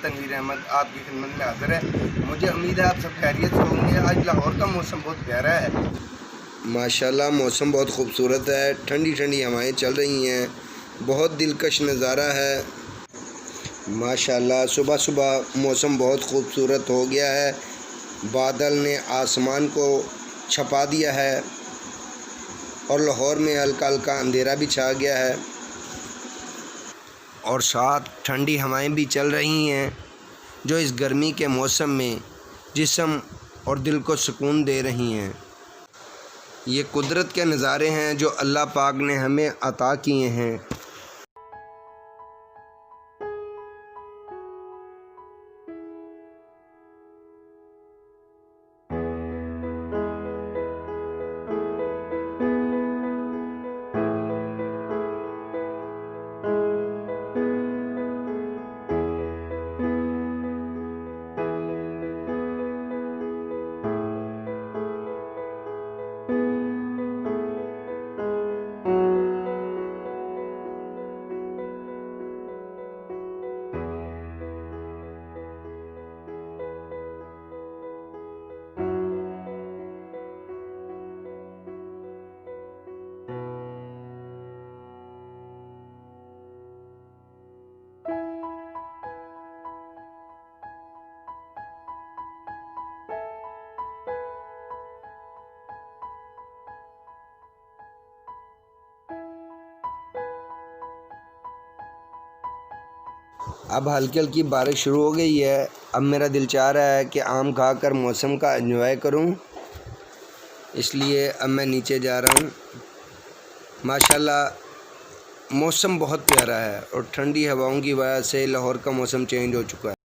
तनवीर अहमद आपकी खिदमत में हाजिर है। मुझे उम्मीद है आप सब खैरियत से होंगे। आज लाहौर का मौसम बहुत प्यारा है, माशाल्लाह मौसम बहुत खूबसूरत है। ठंडी ठंडी हवाएं चल रही हैं, बहुत दिलकश नज़ारा है। माशाल्लाह सुबह सुबह मौसम बहुत खूबसूरत हो गया है। बादल ने आसमान को छपा दिया है और लाहौर में हल्का हल्का अंधेरा भी छा गया है और साथ ठंडी हवाएं भी चल रही हैं, जो इस गर्मी के मौसम में जिस्म और दिल को सुकून दे रही हैं। ये कुदरत के नज़ारे हैं जो अल्लाह पाक ने हमें अता किए हैं। अब हल्की हल्की बारिश शुरू हो गई है। अब मेरा दिल चाह रहा है कि आम खाकर मौसम का एंजॉय करूं, इसलिए अब मैं नीचे जा रहा हूं। माशाल्लाह मौसम बहुत प्यारा है और ठंडी हवाओं की वजह से लाहौर का मौसम चेंज हो चुका है।